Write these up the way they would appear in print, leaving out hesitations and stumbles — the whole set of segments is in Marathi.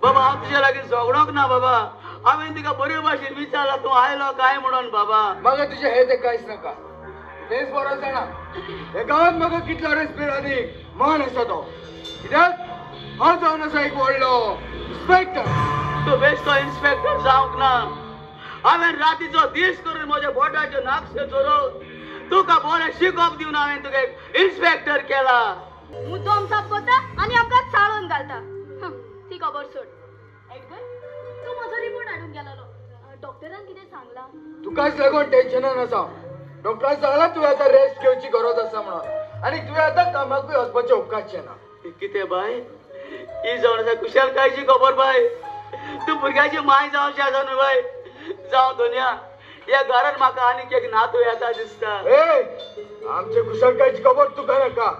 बाबा हांव तुझ्या लागीं झगडोंक ना बाबा. हांवें तुका बरे भाशेन विचारला तूं आयलो काय म्हणून बाबा. म्हाका तुजें हें तें कांयच नाका. तेच बरो जाणा हे गांवांत म्हाका कितलो रेस्पेद आनी मान आसा तो. कित्याक हांव जावन आसा एक व्हडलो इन्स्पेक्टर. तूं बेश्टो इन्स्पेक्टर जावंक ना. हांवें रातीचो दीस करून म्हज्या बोटाचे नाखशे चोरून तुका बरें शिकोवप दिवन हांवें तुका एक इन्स्पेक्टर केला. मुद्दम साफ करता आणि आमकां चाळून घालता. ती खबर सोड. ऐकून तू म्हजो रिपोर्ट हाडून गेलो. डॉक्टरान कितें सांगला? तुकाच लागून टेन्शनान आसा. डॉक्टरान सांगला तुवें आतां रेस्ट घेवची गरज आसा म्हणून आनी तुवें आतां कामाकूय वचपाचें उपकारचें ना. कितें बाय ही जावन आसा कुशलकायेची खबर बाय. तूं भुरग्याची माय जावची आसा न्हू बाय. जावं दोनया ह्या घरान म्हाका आनीक एक नातू येता दिसता. आमचे कुशलकायेची खबर तुका नाका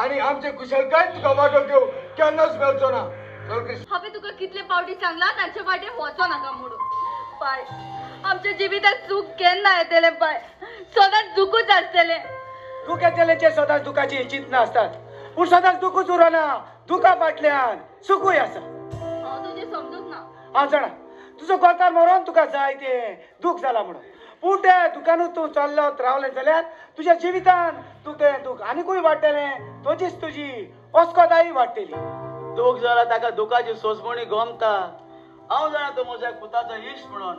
आनी आमचे कुशलकाय तुका वाटो घेवंक केन्नाच मेळचो ना. हांवें तुका कितले फावटी सांगला तांचे वाटेन वचो नाका म्हणून. पाय आमच्या जिविताक चूक केन्ना येतले पाय. सदांच दुखूच आसतले. दुख येतलेचे सदांच दुखाची चिंतना आसतात पूण सदांच दुखूच उरना. दुखा फाटल्यान सुखूय आसा. हांव तुजें समजूंक ना. हांव जाणा तुजो गोंकार मरोन तुका जाय तें दूख जाला म्हणून. पूण त्या दुखानूच तूं चल्लोत रावलें जाल्यार तुज्या जिवितान तुका दूख आनीकूय वाडटलें. तोचीच तुजी अस्कोताय वाडटली. दूख जाला ताका दुखाची सोसमणी गमता. हांव जाणा तो म्हज्या पुताचो इश्ट म्हणून.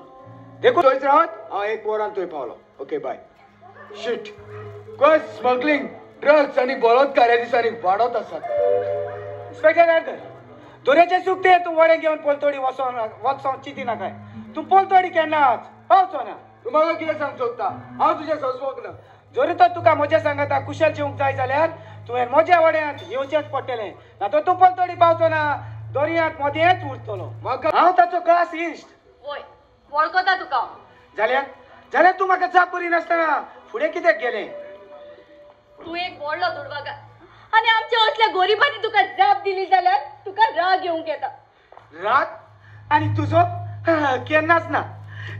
देखून थंयच रावत हांव एक वरान थंय पावलो. Okay bye. शीट गोंय स्मगलिंग ड्रग्स आनी बलात्कार ह्या दिसांनी वाडत आसात. इन्स्पेक्टर गांवकर दोरेचे सुख ते तूं वडें घेवन पोलतोडी वचोन चिंती नाकाय. तूं पोलतोडी केन्नाच पावचो ना. तूं म्हाका कितें सांग सोदता? हांव तुजें सजवंक ना. जरी तर तुका म्हज्या सांगाता कुशल जिवंक जाय जाल्यार तुवें म्हज्या वड्यांत येवचेंच पडटलें. ना तर तूं पोलतोडी पावचो ना दर्यांत मदेंच उरतलो. म्हाका हांव ताचो खास इश्ट. वय वळखता तुका. जाल्यार जाल्यार तूं म्हाका जाप करी नासतना फुडें कित्याक गेलें? तू एक व्हडलो दुर्भागा आणि आमच्या असल्या गोरिबांनी तुका जाप दिली जाल्यार तुका राग येवंक येता. राग आणि तुजो केन्नाच ना.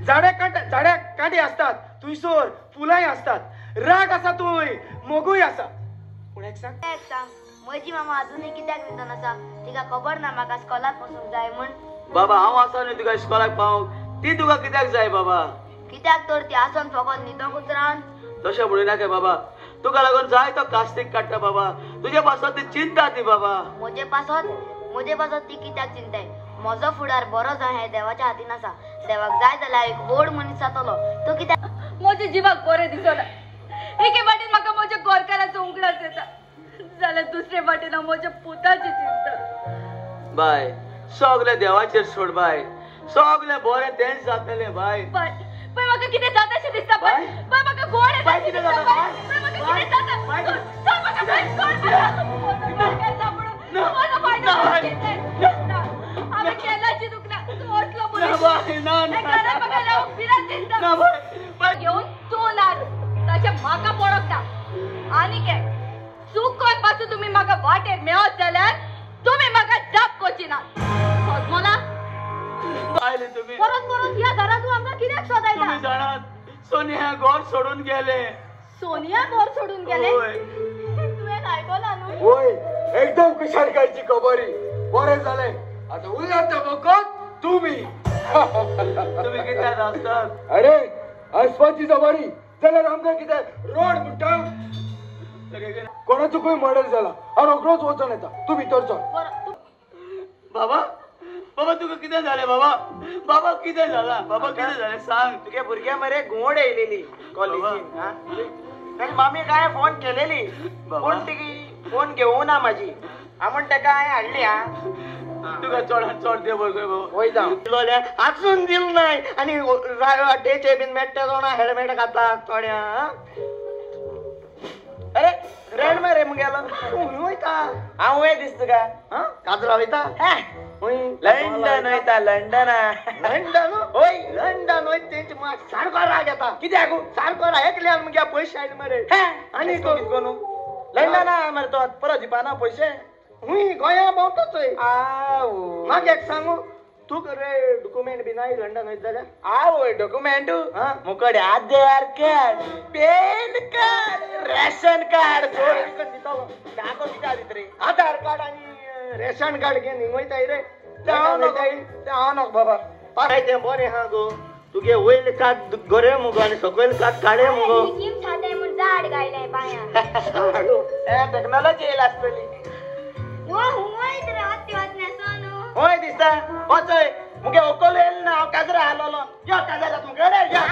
झाड्या कांटे असतात तुयसोर फुलांय असतात. राग आसा तुय मोगूय आसा. पूण एक सांग म्हजी मामा अजूनही कित्याक भितर आसा तिका खबर ना म्हाका स्कॉलाक वचूंक जाय म्हण. बाबा हांव आसा न्ही तुका इस्कॉलाक पावंक. ती तुका कित्याक जाय बाबा? कित्याक तर ती आसन फकत न्हिदोंकूच रावन. तशें म्हणू नाका बाबा. तुका लागून जाय तो कास्तीक काडटा बाबा. तुजे पासत ती चिंता ती बाबा. म्हजे पासत ती कित्याक चिंताय? म्हजो फुडार बरो जाय हें देवाच्या हातीन आसा. देवाक जाय जाल्यार एक व्हड मनीस जातलो. तो कित्याक म्हज्या जिवाक बरें दिसना. एके वाटेन म्हाका म्हज्या गोरकाराचो उगडास येता जाल्यार दुसरे वाटेन हांव म्हज्या पुताची चिंता. बाय सगळे देवाचेर सोड बाय. सगळे बरें तेंच जातलें बाय. पण म्हाका कितें जाता अशें दिसता बाय. पण म्हाका गोड येता अशें दिसता बाय. पण म्हाका कितें जाता सोड म्हाका बाय हांवें केन्नाची दुखना. तूं असलो घेऊन तूं ना तशें म्हाका पडोंक ना. आनी काय चूक करपाचो तुम्ही म्हाका वाटेर मेळत जाल्यार तुम्ही म्हाका जाप करची ना. मला आयले तुम्ही परत परत ह्या घरातून आमकां कित्याक सोदायता? तुम्ही जाणात सोनिया घर सोडून गेले. सोनिया घर सोडून गेले? होय. तुवें आयकला न्हू? होय एकदम कुशलकायेची खबरी. बरें जालें. आता उरलात फकत तुम्ही. तुम्ही कित्याक आसतात? अरे आसपाची जबारी जाल्यार आमकां कितें रोड म्हणटा. कोणाचो मर्डर जाला हांव रोखडोच वचून येता. तूं भितर चल. बाबा बाबा तुका कितें जालें बाबा? बाबा कितें जाला? बाबा कितें जालें सांग. तुगे भुरग्या मरे घुंवड येयलेली कॉलेजीन. ताणी मामी काय फोन केलेली पूण ती फोन घेवूं ना म्हाजी. हांव म्हण ताका हाडली. तुका चडांत चड दे बाबा. वय जावं आजून दिल नाय आनी डेचे बीन मेट्टे जाणा हेल्मेट घातला थोड्या. अरे रेड मरे मुगेलो तूं वयता. हांव वय दिसता का काजरा वयता. लंडन वयता. लंडन होय लंडन वयता तेंचे म्हाका सारको राग येता. कित्याक सारको राग एकल्यान मुगे पयशे आयले मरे. आनी कितको न्हू लंडना मरे तो परत दिपाना पयशे. हुंय गोंया भोंवतोच. म्हाका एक सांगू तू रे डॉक्युमेंट बी नाही लंडन वयता जाल्यार? आवय डॉक्युमेंट मुकडे Aadhaar card PAN card ration card दितलो. दाखो कित्याक दित रे? आधार कार्ड आनी रेशन कार्ड घेवन हिंग वयताय रे. हांव नको बाबा पाय तें बरें हा गो तुगे वयर कात गरे मुगो आनी सकयल कात काडे मुगो जिम छाताय म्हूण झाड गायलाय पांयां टेक्नॉलॉजी येयला आसतली हुंयत रे वत्ती वचण्याचो न्हू होय दिसता वचय मुगे ओकोल येल ना हांव काजरा हालोलो यो काजरा तुमगे रे या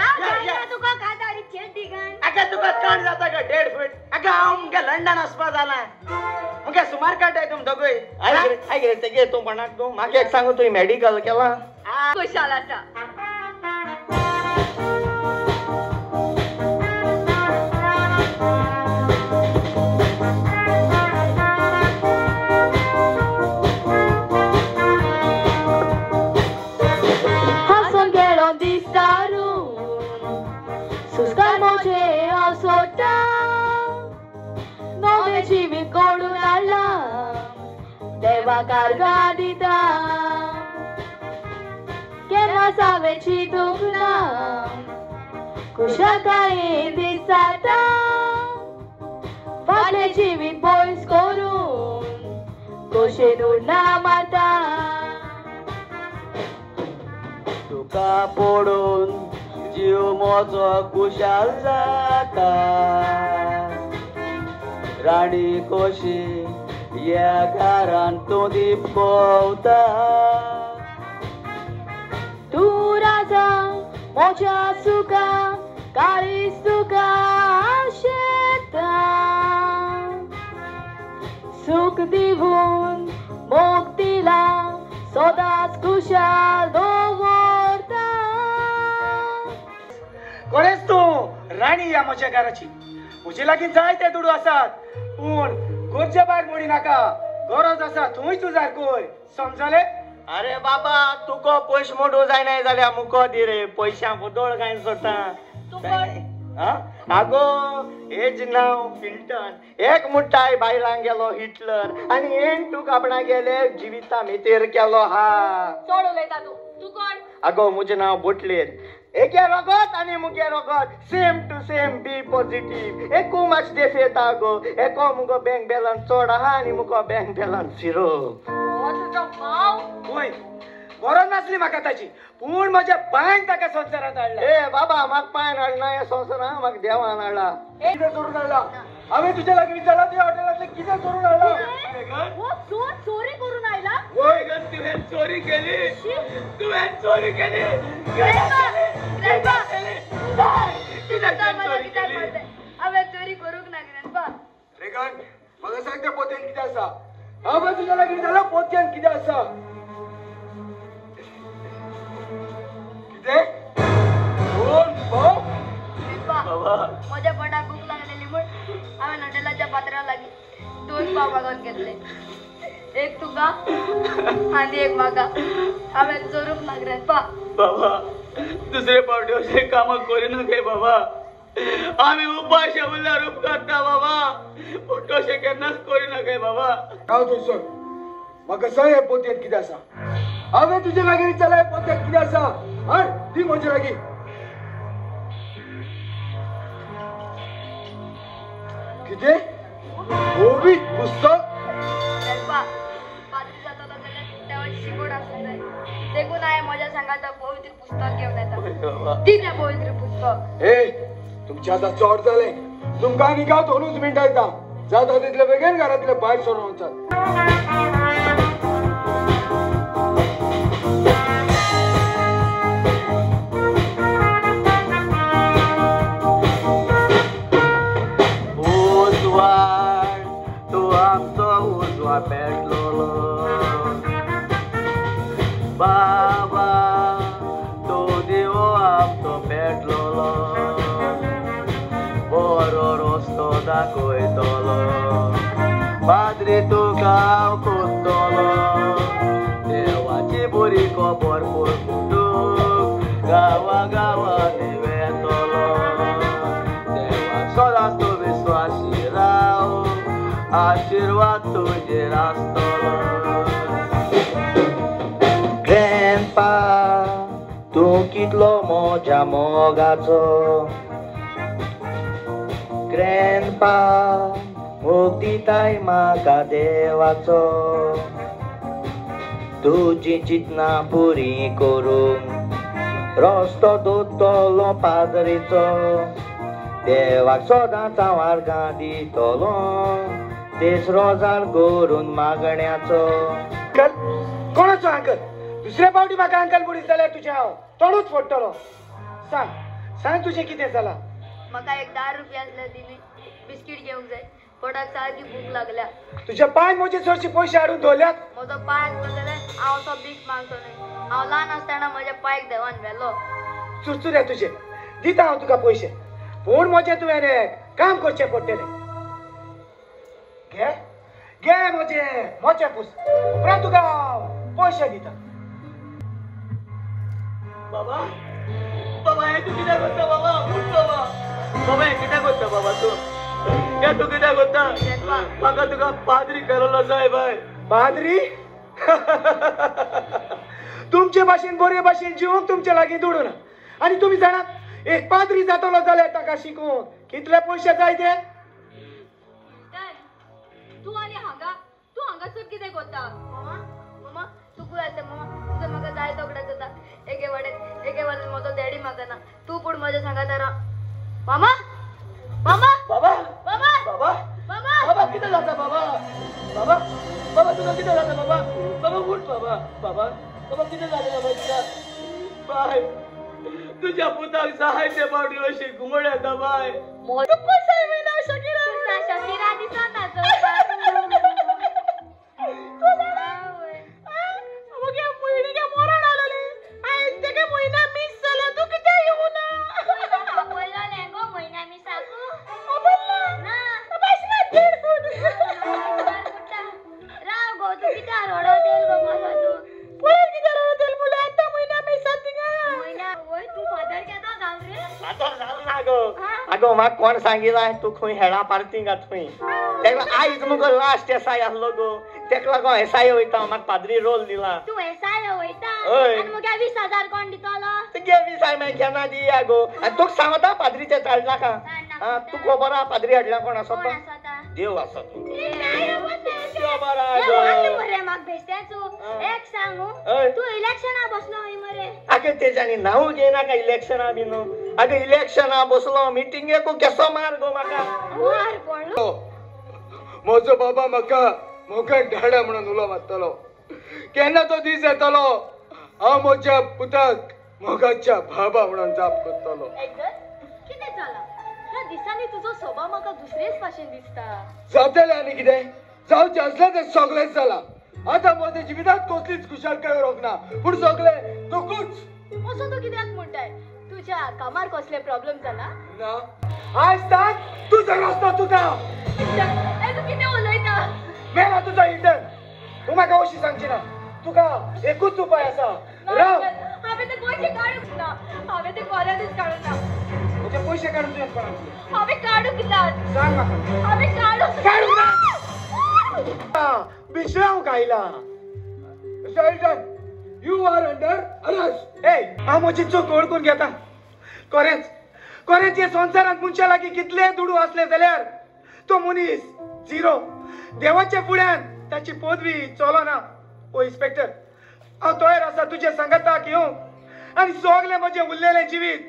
तुका काजारी चेड्डी घाल आगे तुका काण जाता गा 1.5 फीट आगे हांव मुगे लंडन वचपा जाला मुगे सुमार काटाय तुम दोगूय आय गे तेगे तूं कोणाक तूं म्हाका एक सांगू तुवें मेडिकल केलां खुशाल आसा Hason gelon distaru Suscar moje ausota Nove jivi kodunalla Deva kargadita Kena save chidukna Kushakai disata Vale jivi boys korun Koshenu namata तुका पडून जीव मोजो कुशाल जाता राणी कोशी या घरान तूं दीप भोंवता तू राजा मोच्या सुका काळीस तुका शेता सुख दिवून मोग दिला सदांच खुशाल दवरता कोणेस तूं राणी या म्हज्या घराची म्हजे लागीं जायते दुडू आसात पूण गोरच्या भायर मोडी नाका गरज आसा थंय तूं जारकोय समजले अरे बाबा तुको पयस मोडू जायनाय जाल्यार मुको दी रे पयशां बदोळ काय सोडटा आगो हेज नांव फिल्टन एक मुठाय भायलांक गेलो हिटलर आनी एन तूं कापणा गेले जिविता मेतेर केलो हा चड उलयता तू कोण आगो मुजें नांव बोटलेर एके रगत आनी मुगे रगत same to same B positive एकू माच देफेता गो एको मुगो बँक बॅलन्स चड आहा आनी मुगो बँक बॅलन्स झिरो तुजो भाव होय बरो नासली म्हाका ताची पूण म्हज्या पांयान ताका संवसारांत हाडला ए बाबा म्हाका पांयान हाडना ह्या संवसारांत म्हाका देवान हाडला कितें करून हाडला हांवें तुज्या लागीं विचारला तुज्या हॉटेलांतलें कितें करून हाडला वो चोर चोरी करून आयला होय तुवें चोरी केली तुवें चोरी केली हांवें चोरी करूंक ना ग्रॅण्डपा रेगन म्हाका सांग त्या पोत्यान कितें आसा हांवें तुज्या लागीं विचारला पोत्यान कितें आसा कितें दोन भाव म्हज्या पोटाक भूक लागलेली म्हूण हांवें हॉटेलाच्या पात्रा लागीं 2 पाव मागून घेतले एक तुका आनी एक म्हाका हांवें चोरूंक ना ग्रॅण्डपा बाबा दुसरे फावटी अशें कामां करिना गे बाबा आमी उपाशी उरल्यार उपकारता बाबा पूण तशें केन्नाच करिना गे बाबा राव थंयसर म्हाका सांग हे पोतयेंत कितें आसा हांवें तुजे लागीं विचारला हे पोतयेंत कितें आसा हाड दी म्हजे लागीं कितें ओबी पुस्तक ग्रॅण्डपा पाद्री जातलो जाल्यार देवाची शिकवण आसूंक जाय देखून हांवें म्हज्या सांगाता पवित्र पुस्तक घेवन येता दी तें पवित्र पुस्तक ए तुमचें आतां चड जालें तुमकां आनीक हांव 2 मिनटां येता जाता तितले बेगीन घरांतले भायर सरून वचात पेटलोलो बाबा तो देव आमचो पेटलोलो बरो रस्तो दाखयतलो पाद्री तुका हांव कोत्तलो देवाची बरी खबर पुरतूक गांवा गांवांनी वेतलो देवाक सदांच तूं विश्वासी राव आशीर्वाद तुजेर आसतलो ग्रॅण्डपा तूं कितलो मोज्या मोगाचो ग्रॅण्डपा मोग दिताय म्हाका देवाचो तुझी चिंतना पुरी करूंक रस्तो दोतलो पाद्रीचो देवाक सदांच वार्गां दितलो तेच रोजार करून मागण्याचो. कोणाचो अंकल? दुसऱ्या फावटी म्हाका अंकल म्हणीत जाल्यार तुजें हांव तोंडूच फोडटलो. सांग तुजें कितें जालां? म्हाका एक 10 रुपयांतले दिली बिस्कीट घेवंक जाय. पोटाक सारकी भूक लागल्या. तुज्या पांय मोजे चडशे पयशे हाडून दवरल्यात. म्हजो पांय आसलो जाल्यार हांव तो भीक मागतो न्हय. हांव ल्हान आसतना म्हज्या पांयक देवान व्हेलो. चुरचुऱ्या तुजे दिता हांव तुका पयशे पूण मोजे तुवें काम करचें पडटलें. घे मोचे पूस उपरांत तुका पयशे दिता. बाबा बाबा हे तू कित्याक करता बाबा? उठ बाबा. बाबा हे कित्याक करता बाबा तू? हे तू कित्याक करता? म्हाका तुका पाद्री केलोलो जाय बाय. पाद्री? तुमचे भाशेन बरे भाशेन जिवंक तुमचे लागीं दुडू ना आनी तुमी जाणात एक पाद्री जातलो जाल्यार ताका शिकून कितले पयशे जाय ते? तू हांगासर कितें करता? मामा तू खंय आसा? मामा तुजो म्हाका जाय तो कडेन जाता. एके वाटेन म्हजो डॅडी म्हाका ना. तू पूण म्हज्या सांगात राव. मामा मामा बाबा मामा बाबा मामा बाबा कितें जाता बाबा? बाबा बाबा तुका कितें जाता बाबा? बाबा उठ बाबा. बाबा बाबा कितें जालें बाबा तुका? बाय तुज्या पुताक जाय ते फावटी अशी घुमड येता बाय. शकिरा दिसना आगो म्हाका कोण सांगिलां तू खंय हेळा पार्टींक थंय तेका आयज मुगो लास्ट एसाय आसलो गो तेका लागोन एसाय वयता म्हाका पाद्री रोल दिला. तू एसाय वयता हय आनी मुगे 20,000 कोण दितलो? तुगे 20,000 मागीर केन्ना दिया गो. आनी तुका सांगता पाद्रीचे चाड नाका. तू खबर आहा पाद्री हाडला कोण आसा तो? देव आसा तू. एक सांगू तू इलेक्शना बसलो हय मरे. आगे तेज्यानी नांव घेयनाका इलेक्शना बीन. आगे इलेक्शना बसलो मिटिंगेक केसो मार गो म्हाका. मार पडलो. म्हजो बाबा म्हाका मोगन ढाडा म्हणून उलो मारतलो. केन्ना तो दीस येतलो हांव म्हज्या पुताक मोगाच्या बाबा म्हणून जाप करतलो. कितें जाला? ह्या दिसांनी तुजो स्वभाव म्हाका दुसरेच भाशेन दिसता. जातलें आनी कितें? जावचें असलें तें सगळेंच जालां. आतां म्हज्या जिवितांत कसलीच खुशालकाय उरोंक ना पूण सगळें दुखूच. असो तो कित्याक म्हणटाय? तुज्या कामार कसले प्रॉब्लेम जाला? ना आज सांग तुजो रस्तो तुका. तू कितें उलयता? मेला तुजो इंटर्न. तूं म्हाका अशी सांगची ना. तुका एकूच उपाय आसा. राव हांवें ते पयशे काडूंक ना. हांवें ते कोऱ्यानूच काडूंक ना. म्हजे पयशे काडून तुवें कोणाक? हांवें काडूंक ना. सांग म्हाका. हांवें काडूंक काडूंक ना. बिश्रांव खायला. सल्टन यू आर अंडर अरेस्ट. हांव म्हजी चूक ओळखून घेता. खरेंच हे संवसारांत मनशा लागीं कितले दुडू असले जाल्यार तो मनीस झिरो. देवाच्या फुड्यान ताची पदवी चलोना. ओ इन्स्पेक्टर हांव तयार आसा तुजे सांगाताक येवंक आनी सगळें म्हजें उरलेलें जिवीत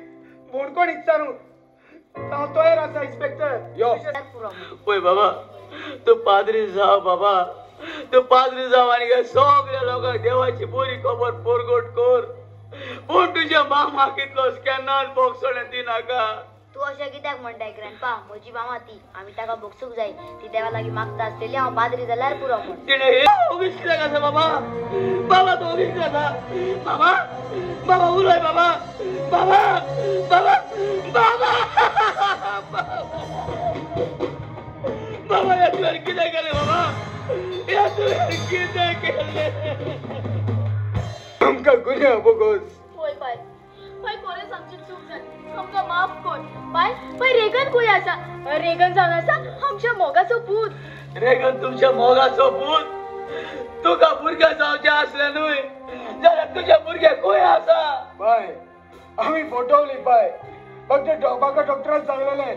बोडकोण इच्चारूंक. हांव तयार आसा इन्स्पेक्टर. यो पळय बाबा तू पाद्री जाव बाबा. तू पाद्री जाव आनी सगळ्या लोकांक देवाची बरी खबर परगट कर. पूण तुज्या मामाक इतलो केन्नाच बोगसोडे दिनाका. तू अशें कित्याक म्हणटाय ग्रँडपा? म्हजी मामा ती आमी ताका बोगसूंक जाय. ती देवा लागीं मागता आसलेली हांव पाद्री जाल्यार पुरो म्हण. तिणे हे ओगीच कित्याक आसा बाबा? बाबा तू ओगीच आसा. बाबा बाबा उलय बाबा. बाबा बाबा बाबा बाबा या तुवें कितें केलें बाबा? या तुवें कितें केलें? आमकां गुन्या बोगोस. पळय पाय कोणें सांगची चूक जाली. आमकां माफ कर. पाय रेगन खंय आसा? रेगन जावन आसा आमच्या मोगाचो पूत. रेगन तुमच्या मोगाचो पूत? तुका भुरगें जावचें आसलें न्हय जाल्यार तुजे भुरगे खंय आसा? बाय आमी फटवली बाय. फक्त म्हाका डॉक्टरान सांगलेलें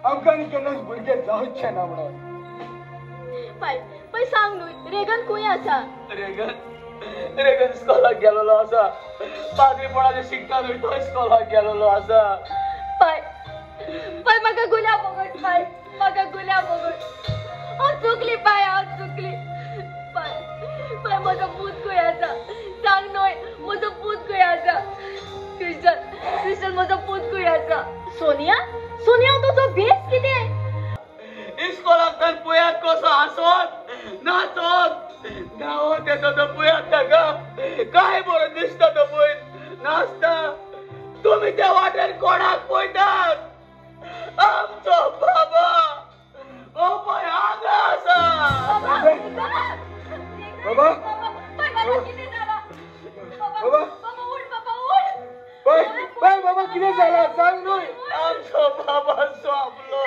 आमकां आनी केन्नाच भुरगे जावचे ना म्हणून. पाय सांग न्हय रेगन खंय आसा? रेगन इस्कॉलाक गेलेलो आसा पाद्रीपणाचे शिकताना तो इस्कॉलाक गेलेलो आसा पाय पाय म्हाका गुल्या बगट पाय म्हाका गुल्या बगट हांव चुकली पाय हांव चुकली पाय पाय म्हजो पूत खंय आसा सांग न्हय म्हजो पूत खंय आसा क्रिस्टन म्हजो पूत खंय आसा सोनिया सोनिया तुजो बेस कितें इस्कॉलाक तर पुयात कसो हसोत नाचोत धावत येतो तो पुयात ताका काय बरं दिसता तो पळय नाचता तुम्ही त्या वाटेर कोणाक पळयतात आमचो बाबा ओ पळय हांगा आसा बाबा पळय पळय बाबा कितें जालां सांग न्हय आमचो बाबा सोंपलो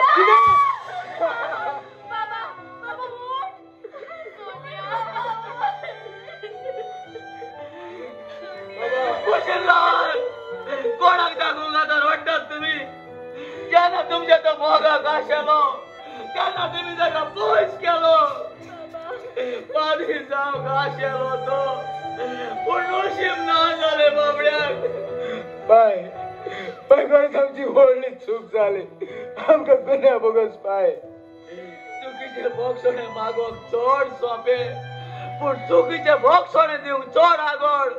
कोणाक दाखवूंक आतां रडटात तुमी जेन्ना तुमच्या तो मोगाक आशेलो तेन्ना तुमी ताका पयस केलो पाद्री जावंक आशेलो तो पूण नशीब ना जालें बाबड्याक पाय पाय खरेंच आमची व्हडली चूक जाली आमकां गुन्या बोगस पाय चुकीचे बोगसोणे मागोवप चड सोंपें पूण चुकीचे बोगसोणे दिवंक चड आगोड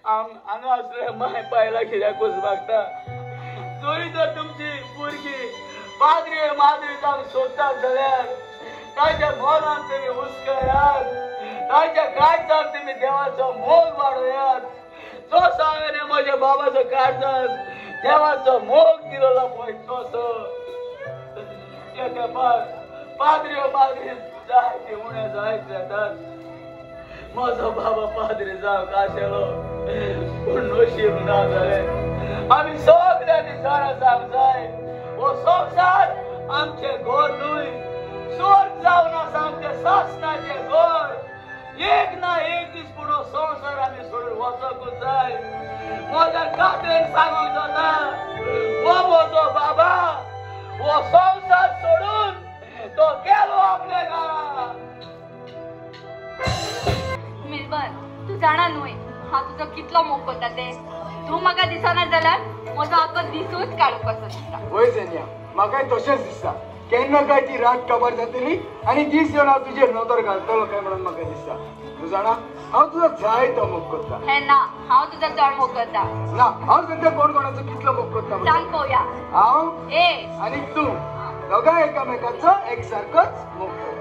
हांगा असले माय पायला कित्याकूच मागता जरी तर तुमची भुरगीं पाद्री माद्री जावंक सोदतात जाल्यार ताच्या मोलान तुमी हुस्कयात ताच्या काळजान तुमी देवाचो मोग वाडोयात जो सांगले म्हज्या बाबाचो काळजान देवाचो मोग दिलेलो पळय तसो त्या तेंपार पाद्री माद्री जायते उणे जायत येतात म्हजो बाबा पाद्री जावंक आशेलो पूण नशीब ना जालें आमी सगळ्यांनी जाणा जावंक जाय हो संवसार आमचे घर न्हय स्वर्ग जावन आसा आमचे सासणाचे घर एक ना एक दीस पूण हो संवसार आमी सोडून वचोंकूच जाय म्हज्या खात्रेन सांगूंक जाता हो म्हजो बाबा हो संवसार सोडून तो गेलो आपल्या घरा मिल्बन तू जाणा न्हय हांव तुजो कितलो मोग करता ते तू म्हाका दिसना जाल्यार म्हजो आख्खो दिसूच काडूं कसो दिसता वय जेन्या म्हाकाय तशेंच दिसता केन्ना काय ती रात काबार जातली आनी दीस येवन हांव तुजेर नोतर घालतलो काय म्हणून म्हाका दिसता तूं जाणा हांव तुजो जाय तो मोग करता हे ना हांव तुजो चड मोग करता ना हांव सद्या कोण कोणाचो कितलो मोग करता सांग पळोवया हांव ए आनी तूं दोगांय एकामेकाचो एक सारकोच मोग करता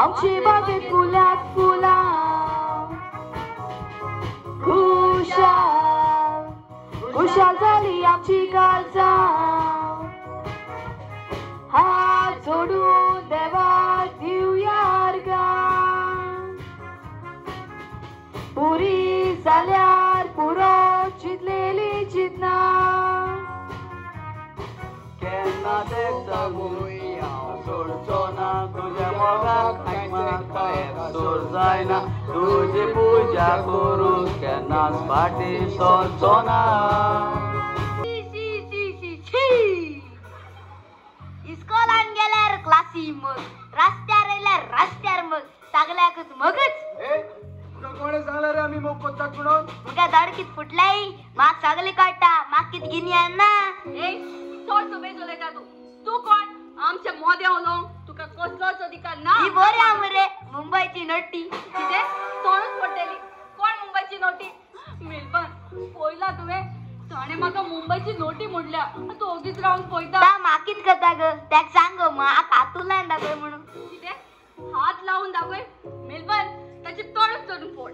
आमची बागेत फुलात फुलां खुशाल खुशाल झाली आमची काळजां हात जोडून देवाक दिवया अर्घां पुरी जाल्यार पुरो चिंतलेली चिंतना केन्ना देखता मुई हांव सोडचो ना तुज्या मोगाक आत्मा सोड जायना तुजी पुजा करूंक केन्नाच फाटी सरचो ना इस्कॉलान गेल्यार क्लासी मग रस्त्यार येयल्यार रस्त्यार मग सगळ्याकच मगच तुका कोणे सांगला रे आमी मोग करतात म्हणून तुका दडकीत फुटल्याय म्हाक सगळे काडटा म्हाक कित गिन्यान ना ए चड सुबेज उलयता तू कोण आमच्या मोद्या उलोवंक तुका कसलोच अधिकार ना ही बरी आहा मरे मुंबईची नट्टी कितें तोंडच पडटली कोण मुंबईची नोटी मिल्बन पळयला तुवें ताणें म्हाका मुंबईची नोटी म्हणल्या तूं ओगीच रावन पळयता ता माकीत करता ग त्याक सांग ग म्हाक हातूंतल्यान दाखय म्हणून कितें हात लावून दाखय मिल्बन ताची तोंडच चडून फोड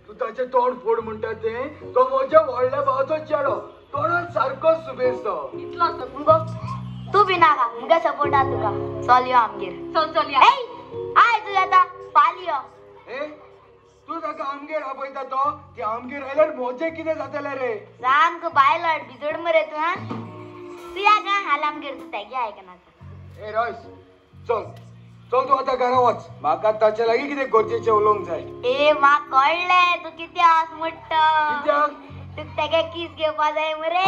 तू ताचे तोंड फोड म्हणटा ते तो म्हज्या व्हडल्या भावाचो चेडो तोंडात सारको सुबेज तो इतलो मुगो तू बी नाका मुगे सपोर्ट आहा तुका चलयो आमगेर चल चल या ए आय तू येता फालियो ए तू ताका आमगेर आपयता तो ती आमगेर आयल्यार म्हजें कितें जातलें रे सामको बायलाट भिजड मरे तू हा तू या का हाल आमगेर तू तेगे आयकनाका ए रॉयस चल चल तू आता घरा वच म्हाका ताचे लागीं कितें गरजेचें उलोवंक जाय ए म्हाक कळ्ळें तू कितें आस म्हणट कित्याक तू तेगे किस घेवपा जाय मरे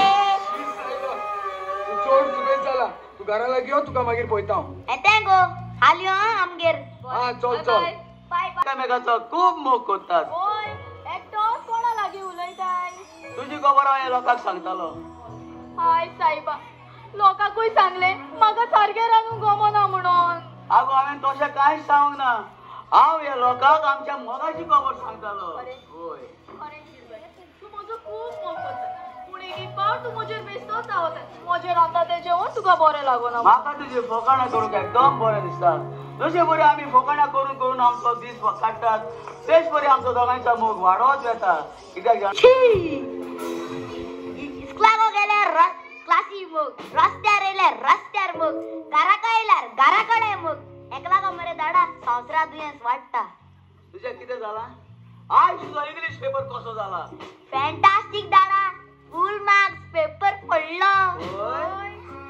तू चड सुबेज जाला तू घरा लागीं यो तुका मागीर पळयता हांव येतें गो हालयो आमगेर हा चल चल बाय बाय एकामेकाचो खूब मोग करतात ओय एकटो कोणा लागीं उलयताय तुजी खबर हांव लोकांक सांगतालो हाय सायबा लोकांकूय सांगले म्हाका सारकें रांदूंक गमना म्हणून आगो हांवें तशें कांयच सांगूंक ना हांव हे लोकांक आमच्या मोगाची खबर सांगतालो होय अरे तू म्हजो खूब मोग करता पूण एक पावट तू म्हजेर बेश्टोच जावता म्हजेर रांदता तें जेवण तुका बरें लागना म्हाका तुजी फकाणां करूंक एकदम बरें दिसता जशें बरें आमी फकाणां करून करून आमचो दीस काडटात तेच बरें आमचो दोगांयचो मोग वाडत वेता कित्याक जाण इस्कुलाक गेल्यार क्लासी मग रस्त्यार येयल्यार रस्त्यार मग घराक येयल्यार घरा कडेन मग एकला मरे दाडा संवसारा दुयेंस वाडटा तुजें कितें जालां आयज तुजो इंग्लीश पेपर कसो जाला फॅन्टास्टीक दाडा फूल मार्क्स पेपर पडलो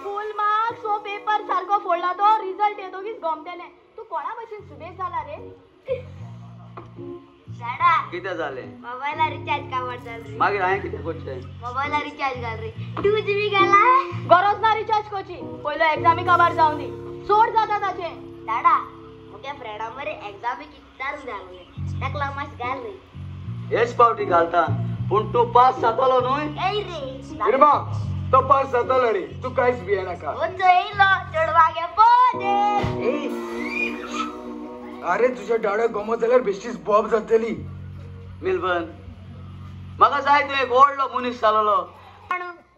फूल मार्क्स हो पेपर सारको फोडला तो रिजल्ट येतोगीच गमतलें तू कोणा भशेन सुबेज जाला रे दाडा कितें जालें मोबायला रिचार्ज काबार जाल रे मागीर हांवें कितें करचें मोबायला रिचार्ज घाल रे 2 GB गेला गरज ना रिचार्ज करची पयलो एग्जामी काबार जावन दी सोड जाता ताचें दाडा मुगे फ्रेंडा मरे एग्जामी कित्तारूंक जाले ताका मातशें घाल रे हेच पावटी घालता पूण तूं पास जातलो न्हय एय रे निर्मा तो पास जातलो रे तू कांयच भियेनाका वचो येयलो चेडवागे पोदे अरे तुज्या दाड्याक गमत जाल्यार बेश्टीच बॉब जातली मिल्बन म्हाका जाय तूं एक व्हडलो मनीस जालोलो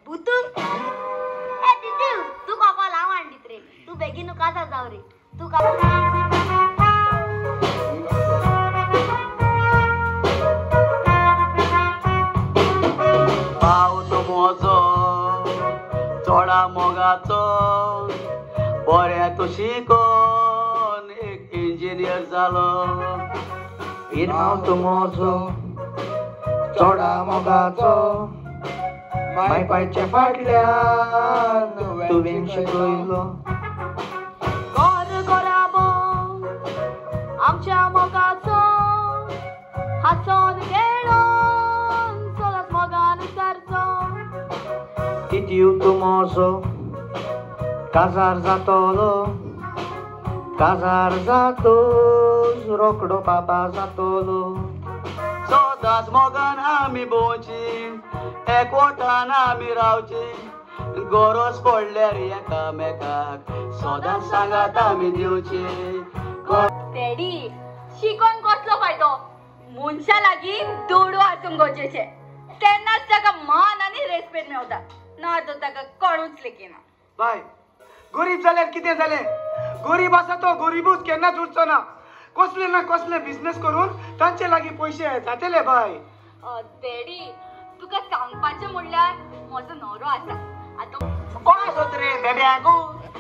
भुतून ए दिदू तू कोको लाव हांडीत रे तू बेगीन काजा जाव रे तू पावस मोजो चोडा मोगाचो बरें तूं शिकोन एक इंजिनियर जालो पावस मोजो चोडा मोगाचो मायपाच्या फाटल्यान तुवें शिकयलो गोर गोराबो आमच्या मोगाचो हासोन खेळोन चलत मोगान सारचो तितूय तूं मोजो काजार जातलो काजार जातोच रोकडो बाबा जातलो सदांच मोगान आमी भोंवची एकवटान आमी रावची गरज पडल्यार एकामेकाक सदांच सांगात आमी दिवची डॅडी शिकोन कसलो फायदो मनशा लागीं दोडू आसूंक गरजेचें तेन्नाच ताका मान आनी रेस्पेक्ट मेवता ना तर ताका कळूच लेकिना बाय गरीब जाल्यार कितें जालें गरीब आसा तो गरीबूच केन्नाच उरचो ना कसले ना कसले बिझनेस करून तांचे लागीं पयशे जातले बाय डॅडी तुका सांगपाचें म्हणल्यार म्हजो न्हवरो आसा आतां कोण आसत रे बेब्याकू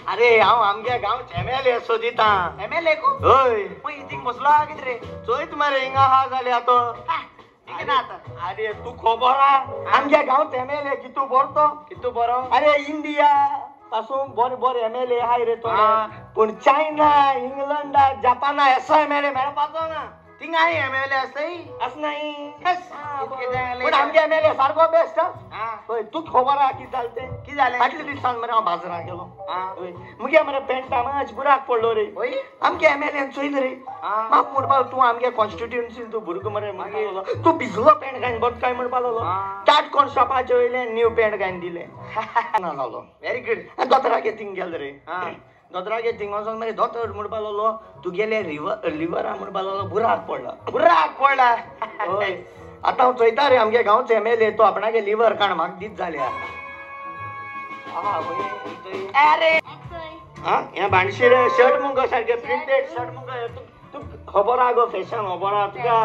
अरे हांव आमच्या गांवचे MLA सोदिता MLA को हय मग हितींग बसलो कितें रे चोयत मरे हिंगा हा जाले आतां अरे तू खबर हा आमच्या गांवचे MLA कितू बरतो कितू बरो अरे इंडिया पासून बरे बरे MLA हाय रे तो पण चायना इंग्लंडा जपाना असो MLA मेळपाचो ना थिंग हाय MLA असय असनाय पण आमच्या MLA सारको बेस्ट होय तू खबर हा कित जालते की जाले फाटले दिसान मरे हांव बाजारात गेलो होय मुगे मरे पेंटा माच बुराक पडलो रे होय आमच्या MLA चोयन रे म्हाका म्हणपाक तू आमच्या कॉन्स्टिट्युएन्सीन तू भुरगो मरे मागीर तू भिजलो पेंट घालून बट काय म्हणपाक लागलो टाट कोण शॉपाचे वयले न्यू पेंट घालून दिले ना लागलो व्हेरी गुड दोतोरागे थिंग गेलो रे दोतोरागे थिंग वचोन मागीर दोतोर म्हणपाक लागलो तू गेले लिव्हरा म्हणपाक लागलो बुराक पडला होय आता हांव चोयता रे आमगे गांवचे MLA तो आपणागे लिव्हर काण म्हाका दीत जाल्या अरे हे भाणशीर शर्ट मुगो सारखे प्रिंटेड शर्ट मुगो तू खबर हा गो फॅशन खबर हा तुका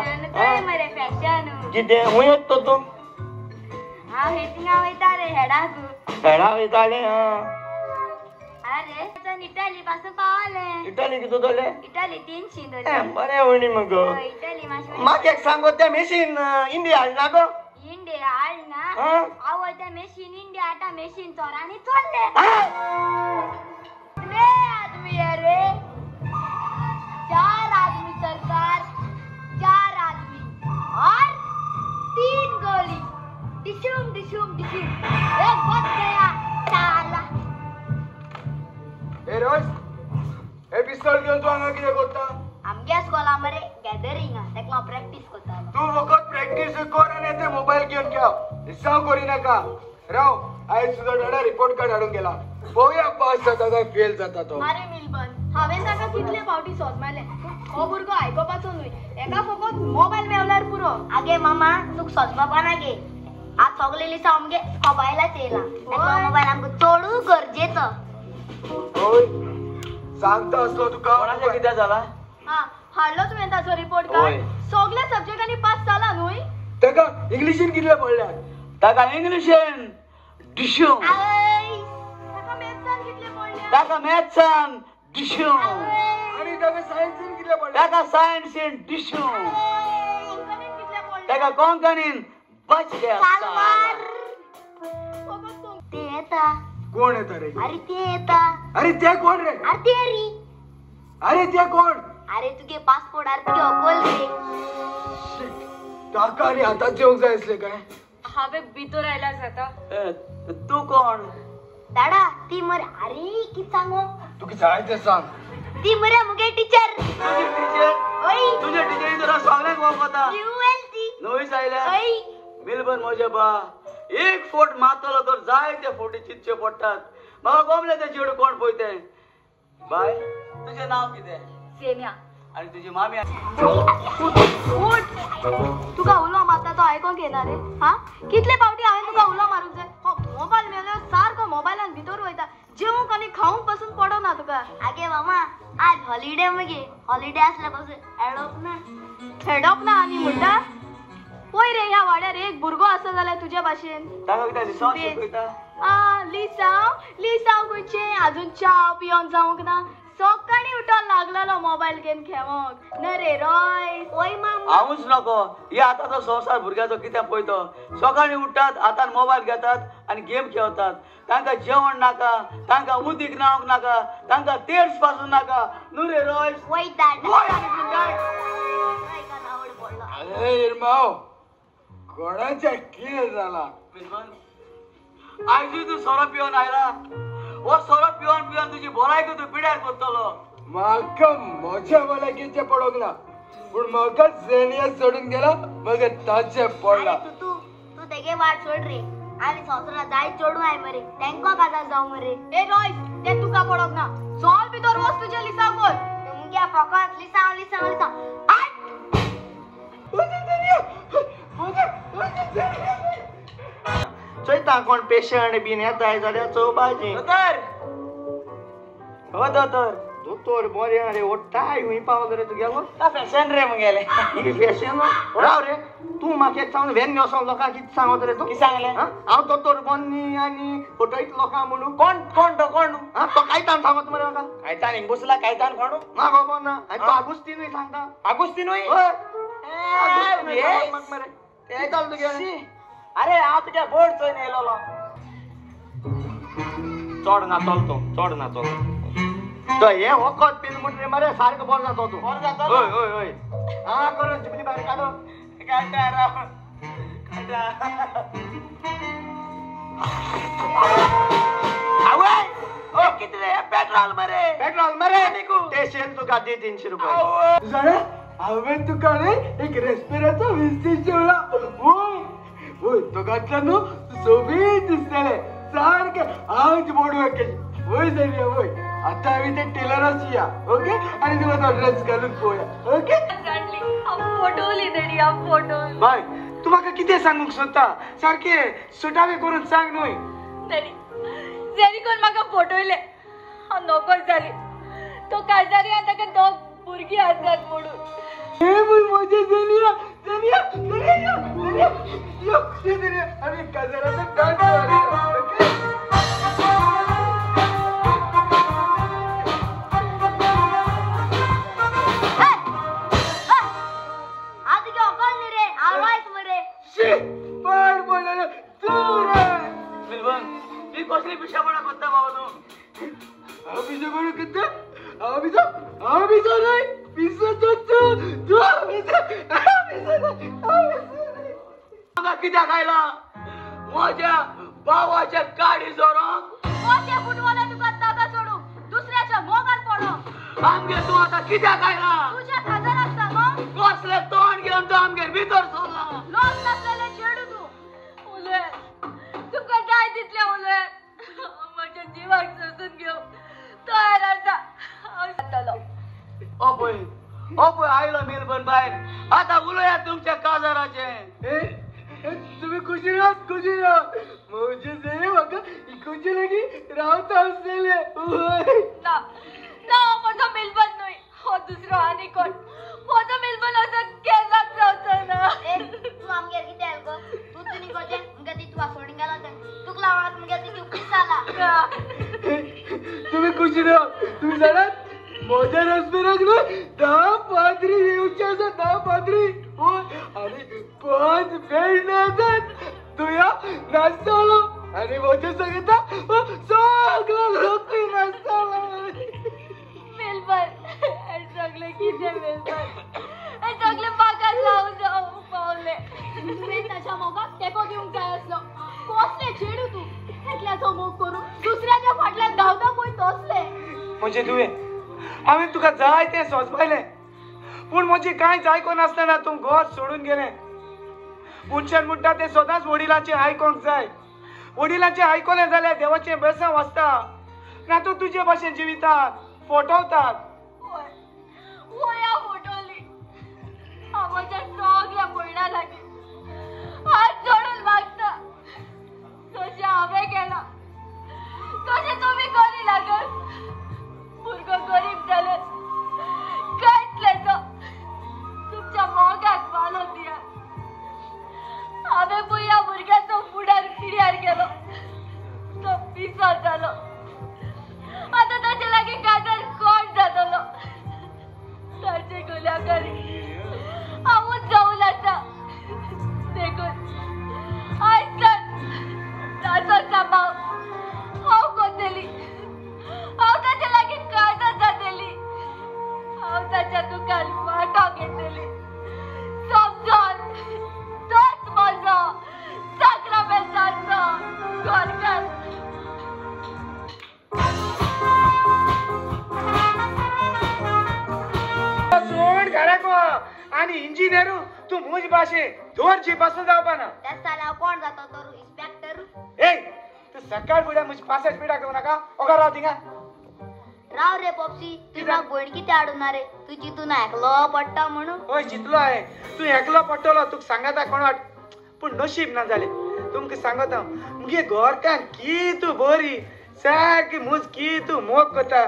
मरे फॅशन कितें हूंय येतो तू हांव हेतिंगा वयता रे हेडाकू हेडा वयताले अरे इटाली पासून पावले इटाली कितू दोले इटाली 300 दोले बरें होणी मगो इटाली मातशें म्हाका एक सांगो ते मेशीन इंडिया हाडना गो इंडिया हाडना आवय ते मेशीन इंडिया आटा मेशीन चोरांनी चोरले रे आदमी रे 4 आदमी सरकार, 4 आदमी और 3 गोली। डिशूम डिशूम डिशूम, एक बच गया साला। ए रोज ए पिस्तॉल घेऊन तू हांगा कितें करता? आमच्या स्कॉला मरे गॅदरिंग आहा, तेका प्रॅक्टिस करता। तू फकत प्रॅक्टिस कर आणि ते मोबाईल घेऊन खेळ, हिसाब करी नाका। राव आयज सुद्धा डाडा रिपोर्ट कार्ड हाडून गेला, पळोवया पास जाता काय फेल जाता तो। अरे मिलबन, हांवें ताका कितले फावटी सोजमायले, हो भुरगो आयकोपाचो न्हय, एका फकत मोबायल मेवल्यार पुरो। आगे मामा तुक सोजमापा नागे, आज सगळे लिसा आमगे मोबायलाच येयला, तेका मोबायल आमकां चोडू गरजेचो। ओय सांगता असलो तुका कोणाचे किती झाला? हा, हाडलो तुवें ताचो रिपोर्ट होय. कार्ड? सगळ्या सब्जेक्टांनी पास जाला न्हय? तेका इंग्लिशीन कितले पडल्यात? ताका इंग्लिशीन डिशूम, आवय ताका मॅथ्सान कितले पडले? ताका मॅथ्सान डिशूम, आणि तेका सायन्सीन कितले पडल्यात? ताका सायन्सीन डिशूम, कोंकणीन कितले पडले? ताका कोंकणीन बच गया सालवार फकत कोंकणी. ते येता, कोण येता रे? अरे ते येता, अरे ते कोण रे? अरे ते री, अरे ते कोण? अरे तुगे पासपोर्ट अरे तुगे अकोल रे। काका आणि हातात जेवूंक जाय असले काय? हांवें भितर आयल्यार जाता? तू कोण? दादा ती मरे, अरे कित सांगू, तुका जाय ते सांग। ती मरे मुगे टीचर। तुझी टीचर? ओय तुझ्या टिचरी जरा सगळ्यांक वळखता, यूएलसी। नवीच आयल्या? ओय मिलबन म्हजे बा, एक फोट मारतलो तर जाय ते फोटी चिंतचे पडटात, म्हाका गमले ते चेडू कोण पळयते। बाय तुझें नांव कितें? सेन्या। आणि तुझी मामी? उठ, तुका उलो मारता तो आयकोंक येना रे? हा, कितले फावटी हांवें तुका उलो मारूंक जाय? हो मोबायल मेलो सारको मोबायलान भितर वयता, जेवूंक आनी खावूंक पासून पडना तुका। आगे मामा आज हॉलिडे मगे, हॉलिडे असल्यापासून एडोप ना। खेडप ना आनी म्हणटा पळय रे, ह्या वाड्यार एक भुरगो आसा जाल्यार तुज्या भाशेन ताका कितें लिसांव शिकयता? लिसांव खंयचे, अजून च्या पियोन जावंक ना, सकाळी उठोन लागलेलो मोबायल गेम खेळोंक। न रे रॉय, ओय मामा हांवूच नको, हे आतांचो संवसार भुरग्याचो कितें पळयतो, सकाळी उठतात, हातान मोबायल घेतात आनी गेम खेळटात, तांकां जेवण नाका, तांकां उदीक न्हावंक नाका, तांकां तेर्स पासून नाका, न्हू रे रॉय? वय दादा वय आनी पिंडाय. अरे इरमाव, कोणाच्या कितें जाला? आयजूय तू सोरो पिवन आयला, हो सोरो पिवन पिवन तुजी भलायकी तू पिड्यार करतलो। म्हाका म्हज्या भलायकीचें पडोंक ना, पूण म्हाका जेनिया सोडून गेला, म्हाका ताचें पडला। अरे तू तेगे वाट सोड रे, आनी ससरा जाय चोडू आय मरे, तेंको काजार जाऊ मरे। ए रॉय, ते तुका पडोंक ना, चल भितर वच तुजे लिसांव कर। तुमगे फकत लिसांव लिसांव लिसांव। चोयता कोण पेशंट बीन येताय जाल्यार चोवपाचें। दोतोर, हो दोतोर, दोतोर बरें रे, ओट्टाय हुंय पावलो रे तुगेलो। ता फॅशन रे मुगेले। ही फॅशन राव रे, तूं म्हाका एक सांग व्हेन वचोन लोकांक कितें सांगत रे तूं? कितें सांगलें? हांव दोतोर बन्नी आनी फटयत लोकांक म्हणून। कोण कोण तो कोण? हा तो कायतान सांगत मरे म्हाका। कायतान हिंग बसला, कायतान कोण? म्हाका खबर ना, हांव तो आगुस्तीनूय सांगता। आगुस्तीनूय? हय आगुस्तीनूय सांगत म्हाका मरे। ते जाल तुगे। अरे हांव तुज्या बोर्ड चोयन येयलोलो। चोड ना चलतो, चोड ना चलतो। तो हे वखद पीन म्हण रे मरे सारको बरो जातो तूं। बरो जातो? हय हय हय। हा करून जिबली भायर काडो। काटा राव, काटा। आवय, ओ कितले पेट्रोल मरे? पेट्रोल मरे स्टेशन तुका दे 300 रुपये। जाणा हांवें तुका रे एक रेस्पिरेटो विस्तीस जेवला। ओय तो घातला न्हू, सोबीत दिसतले, सारके आंग मोडवे केली। वय जाल्या वय, आता आम्ही ते टेलराची या, ओके? आणि तुला तो ड्रेस घालून पोया, ओके? फोटोली तेणी, फोटोली बाय तू म्हाका कितें सांगूंक सोदता? सारखे सुटावे करून सांग न्हय। तेणी जेणी कोण म्हाका फोटोयले, हांव नोकर जाली। तो काजारी आनी ताका 2 भुरगीं आसात म्हणून। हे बोल माझे जेनिया, जेनिया, जेनिया, जेनिया, यो, जेनिया, आम्ही काजराचा डान्स करूया, ओके? कसली पिशापणा करता बाबा तू? अभिजा नाही कित्याक आयला माझ्या भावाच्या गाडी जोराक मोठ्या फुटबॉला तुका ताबा सोडू दुसऱ्याच्या मोगात पडो आमगे तू आता कित्याक आयला तुझ्या खाजर असता मग कसले तोंड घेऊन तो आमगे भितर सोडला लोक नसलेले चेडू तू उले तुका काय दिसले उले माझ्या जीवाक सोडून घेऊ तयार असा अपय आयलो मिलबन बाहेर आता उलया तुमच्या काजाराचे तुम्ही खुशी राहत म्हणजे जे बघा इकडचे लगी राहता असलेले ना माझा मिलबन नाही हो दुसरं आणि कोण माझा मिलबन असं केलाच नव्हतं ना तू आमगे किती आहे गो तू तुनी कोजे गती तू सोडून गेला तर तुकला वाळत मग ती पिसाला तुम्ही खुशी तुम्ही जाणार मोठ्या रसमेराक ना 10 पादरी येऊच्या 10 पादरी हो आणि 5 बेड नाचत तुया नाचतालो आणि मोठे सांगितला सगळं लोक नाचतालो मिलबन सगळे किती मिलबन सगळे बागात लावून जाऊ पावले मी त्याच्या मोगात टेको देऊन काय असलो कोसले चेडू तू घेतल्याचो मोग करून दुसऱ्याच्या फाटल्यात धावता कोण तोसले म्हणजे तुवे हांवें तुका जाय तें सोंसपायलें पूण म्हजी कांयच आयकोन नासतना तूं घर सोडून गेलें मनशान म्हणटा तें सदांच वडिलांचें आयकोंक जाय वडिलांचें आयकलें जाल्यार देवाचें बेसांव वाचता ना तूं तुजे भाशेन जिवितात फटवतात वया फोटोली आमच्या सगळ्या भयणा लागीं हात जोडून मागता तशें हांवें केला तशें तुमी करी लागत भुरगो गरीब जाले कांयच लेचो तुमच्या मोगाक वालो दिया हांवें पळय ह्या भुरग्याचो फुडार पिड्यार गेलो तो पिसो जालो आता ताचे लागीं काजार कोण जातलो ताचे गुन्यांवकारी हांवूच जाऊन आसा देखून आयज ताचो सांबाळ हांव करतली हांव ताचे लागीं काजार जातली हांव ताच्या दुकान वांटो घेतली समजोन तोच म्हजो साक्रामेंताचो घरकार सोड घराक आणि इंजिनियरू तू मुज भाशे धोरची बसून जावपा ना त्या साला कोण जातो तो इन्स्पेक्टर ए तू सकाळ फुड्या मुझी पासच पिडा करू नका ओगा राव थिंगा राव रे पॉप्सी तुला भयण किती हाडूना रे तू चितून एकलो पडटा म्हणून होय चितलो आहे तू एकलो पडटलो तुका सांगता कोण वाट पूण नशीब ना जाले तुमकां सांगता मुगे घरकान की तू बरी सारकी मुज की तू मोग करता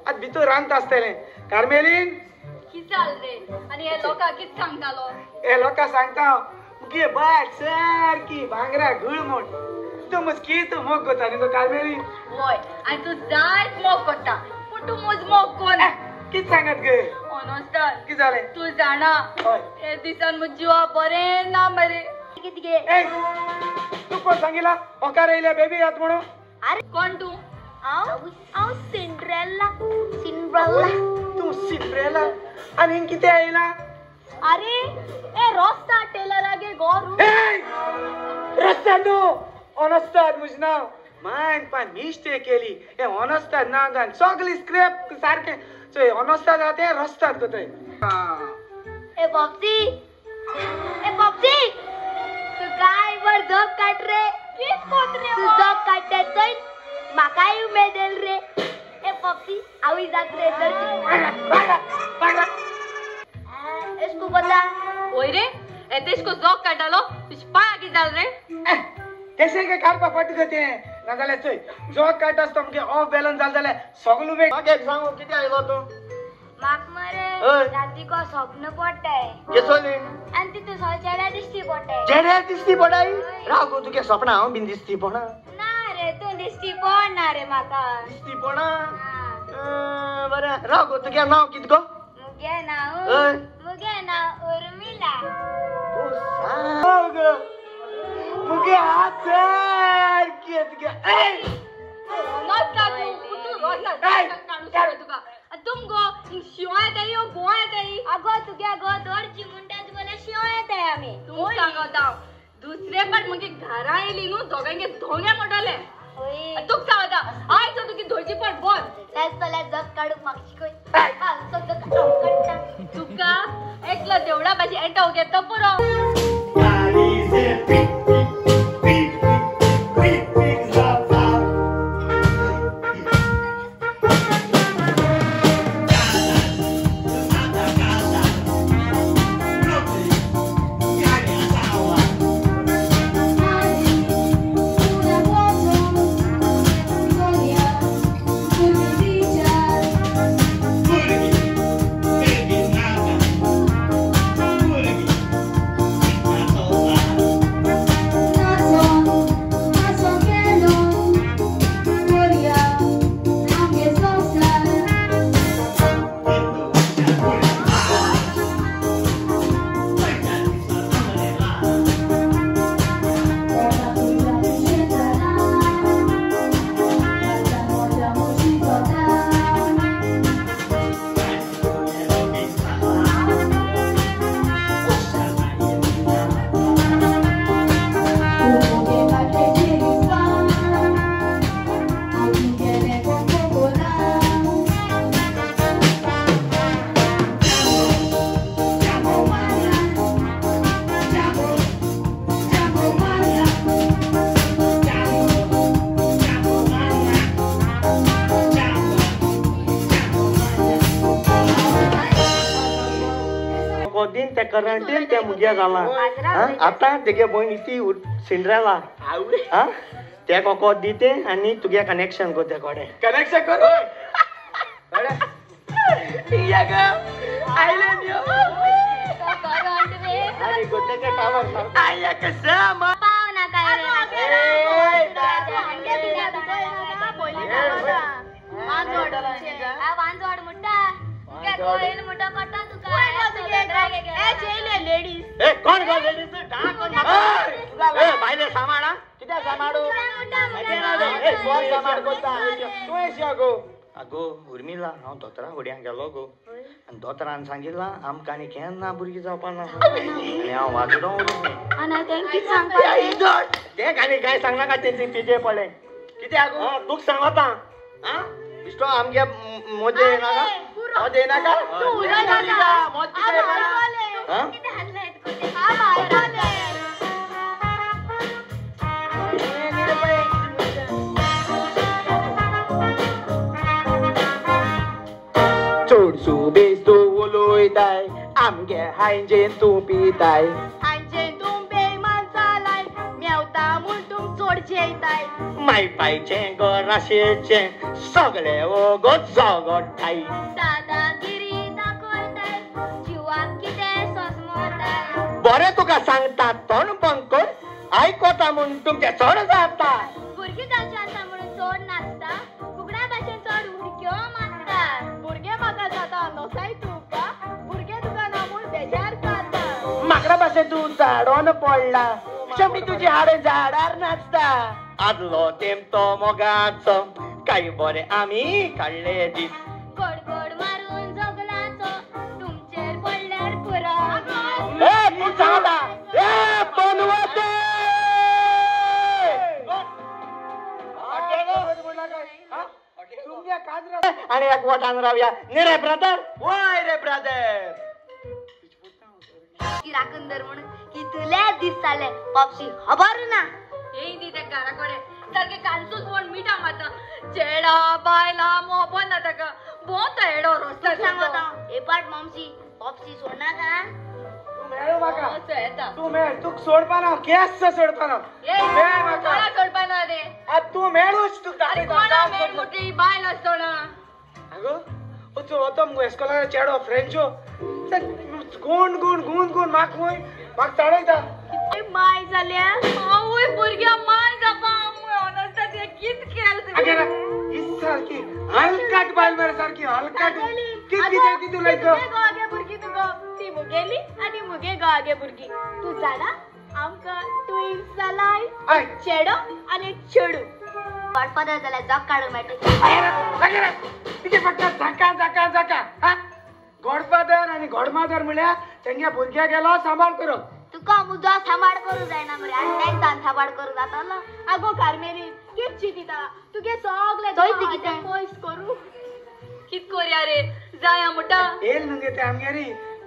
आत भितर रांदता आसतलें कार्मेलीन किचाल रे आणि हे लोकांक कित सांगतालो हे लोकां सांगता मुगे बाय सारकी भांगरा घुळमोड तू मुज की तू मोग करता न्ही गो कार्मेलीन होय आणि तू जायच मोग करता पूण तू मुज मोग कोण कित सांगत गे ओनोस्तार कित जालें तू जाणा होय हे दिसान मुज जिवा बरें ना मरे किती गे ए तू कोण सांगिला ओकार येयल्या बेबी यात म्हणून अरे कोण तू हांव सिंड्रेला तू सिंड्रेला आणि किती आयला अरे ए रोस्ता टेलरागे गोरू रस्ता नो ऑनस्टार मुझ नाव मान पण मिस्टेक केली हे ऑनस्टार नागान सगळी स्क्रॅप सारखे सो ऑनस्टार जाते रस्तात करते ए पॉप्सी तू काय वर झोप काढ रे कित कोण रे तू झोप काढताय म्हाकाय उमेदेल रे ए पॉप्सी आवई जात रे एसको बता होय रे ए तेशको जोक काढालो तुझ पाया की जाल रे कशे काय काढपा पट गते ना जाल्यार चोय जो काट आसता मगे ऑफ बॅलन्स जाल जाल्यार सगळो वेळ मागे सांगू किती आयलो तू म्हाक मरे ओय. राती को स्वप्न पडटाय केसोली आणि तितू चेड्या दिसती पडटाय जेड्या दिसती पडाई राव गो तुगे सपना हांव बीन दिसती पडा ना रे तू दिसती पडना रे म्हाका दिसती पडा हा. बरें राव गो तुगे नाव कित गो मुगे नाव ओय. मुगे नाव उर्मिला मुगे हात सारकी तुगे नॉट का तू रोज काढू शकतो तुका तुमगो शिवाय येताय गोवा येताय अगो तुगे गो दोडची मुंड्यात बोला शिव येताय आम्ही तू सांगता दुसरे पण म्हणजे घरा येली न्हू दोघांगे धोने मोडले तुक सांगता आय तो तुकी धोळची पण बोल त्याला जग काढूक मागची कोय तुका एकला देवळा पाशी एंटा घेतो पुरो दिन त्या करंटीन त्या मुगे जाला आता तेगे बहीण इती सिंड्रेला हा त्या कोको दिते आणि तुगे कनेक्शन को त्या कोडे कनेक्शन करू आयलंड यो आणि गोटेचे टावर आया कसं मग पावना काय वांजोड मुठा गोयल मुठा कटा तुका लेडीज ए कोण गो लेडीज ए बायले सामाडा कित्या सामाडू ए कोण सामाड कोता तू एशी अगो अगो उर्मिला हांव दोतरा हुड्यांक गेलो गो आनी दोतरान सांगितला आमकां आनी केन्ना भुरगीं जावपा ना आनी हांव वाजडो आनी तेंकी सांगता ते आनी काय सांगनाका तेंची पिजे पडले कित्याक तूक सांगता हा इश्टो आमगे मोजे नाका मोजे नाका तू उलटा मोजे हा किती हल्ले आ बाय चोडसू बेसू उलोयताय आमगे हांजेन तूं पिताय हांचे तुम बेईमान जालाय मेवता म्हूण तुम चोडचे येताय माय पायचे गो राशेचे सगळे गो जगोठाय दादागिरी दाखयताय जिवाक कितें सोसमोताय बरें तुका सांगता तोंड बंद कर आयकोता म्हूण तुमचे चड जाता भुरगीं जावची आसा म्हणून चोड नाचता फुगड्या भाशेन चड उडक्यो मारता भुरगे म्हाका जाता नसाय तुका भुरगे तुका ना म्हूण बेजार करता माकडा भाशेन तूं झाडोन पडला शेवटी तुजी हाडे झाडार नाचता आदलो तेमतो मोगाचो काय बरे आमी काडले दीस गोड गोड मारून जगलाचो तुमचेर पडल्यार पुरो ए तूं सांगता ए बनवते आणि एक वटान रावया रे ब्रदर वय रे ब्रदर की राखंदर म्हणून की तुले दीस जाले पॉपशी खबर ना येई दी त्या घराकडे सारखे कांसूच कोण मिठा माता चेडा बायला मोपन ना ताका बोत एडो रोस्ता सांगता ए पाट मॉमसी पॉपशी सोडना का मेळ म्हाका असं येता तू मेळ तूक सोडपा ना केस सोडपा ना ए मेळ म्हाका मला सोडपाना रे आ तू मेळूच तू अरे कोणा मेड मोठी बायल असतो ना अगो ओ तू होतो मग एस्कोला चेडो फ्रेंचो गुण गुण गुण गुण म्हाक चडयता ए माय जाल्या आवय भुरग्या माय जापा ऑनस्टा ते कित केल अगेरा इस सारखी हलकाट बायल मरे सारखी हलकाट कित कित तू लायतो गागे भुरगी तुका ती मुगेली आणि मुगे गागे भुरगी तू जाणा आमका ट्विन्स जालाय आय चेडो आणि चेडू गॉडफादर जाल्यार जग काढूंक मेळटा अगेरा तिचे फक्त झका झका झका हा गॉडफादर आणि गॉडमादर म्हळ्यार तेंगे भुरग्या गेलो सांबाळ करप. तुका मुजो सांबाळ करू जायना मरे आनी तेंकां सांबाळ करू जातालो. आगो कार्मेलीन कितची दिता तुगे सगळे थंय ती कितें? पयस करू कित करया रे जाया मुटा येल न्हू ते आमगेरी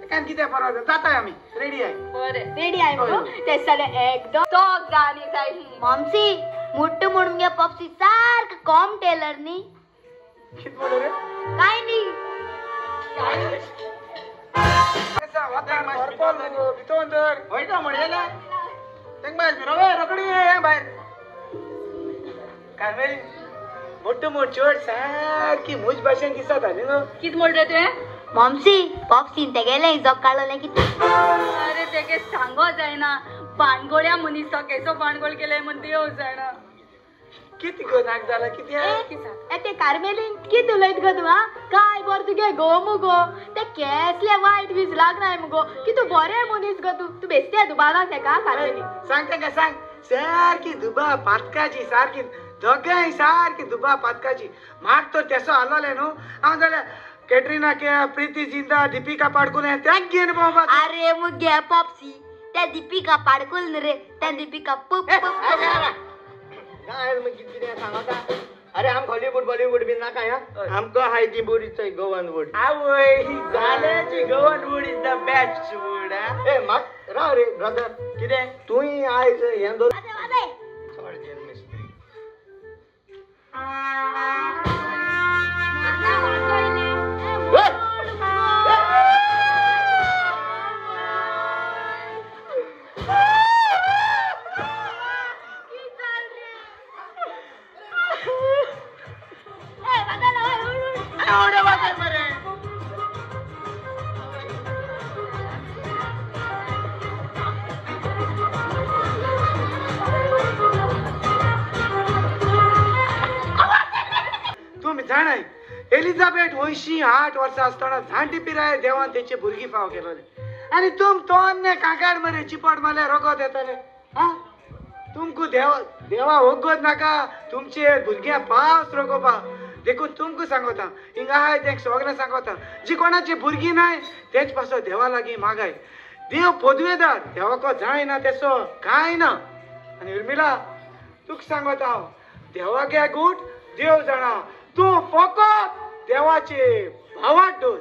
काय कितें परवा जाताय आमी रेडी आहे. बरें रेडी आहे मगो ते जाल्यार एकदम तोक गाणी जाय मॉमसी मुट्ट म्हणून गे पप्सी सारखं कॉम टेलर नी कित बोल रे काय नी कसा वाता परपोल भितोन तर वयता म्हणलेला तेंग बाय बिरोवे रोकडी ये बाहेर कार्मेली मोठं मोठ चड सारखी मुज भाशेन दिसत आली न्हू. कित म्हण रे तुवें मॉमसी पप्सीन ते गेले जग काढले किती अरे तेगे सांगो जायना बाणगोळ्या मनीस केसो बाणगोळ केले म्हण देव जायना किती गो नाक जाला किती ते कार्मेलीन कित उलयत गो तू काय बर तुगे गो मुगो ते केसले वायट वीज लागनाय मुगो की तू बरे मनीस गो तू बेस्ते दुबारा तेका कार्मेलीन सांग तेंका सांग सारखी दुबा पातकाची सारखी दोगांय सारखी दुबा पातकाची म्हाक तर तेसो आलोले न्हू हांव जाल्यार कॅटरिना के प्रीती जिंदा दीपिका पाडकुले त्याक घेवन भोंवपाक. अरे मुगे पप्सी त्या दीपिका पाडकुल न्ही रे त्या दीपिका पुप काय मग किती सांगता अरे आम हॉलिवूड बॉलिवूड बी नाका या आमकां हाय ती बोरीचं गोवन वूड आवय ही जाल्याची Goan wood is the best wood. ए म्हाक राव रे ब्रदर कितें तुय आयज हें दो तुम्ही जाणाय एलिझाबेथ 8 वर्सां आसतना झांटी पिराय देवान तेचे भुरगी फाव केलोले आनी तोन्ने काकाड मरे चिपट मारले रोगोत येताले. तुमकू देवा होगोत नाका तुमचे भुरग्या पावस रोगोपा देखून तुमकू सांगता हिंगा हाय ते सगळ्यांना सांगता जी कोणाची भुरगी नाय तेच पासो देवा लागीं मागाय. देव पदवेदार देवाको जायना तेसो कांय ना. आनी उर्मिला तुका सांगता हांव देवागे गूट देव जाणा तूं फकत देवाचे भावात दवर.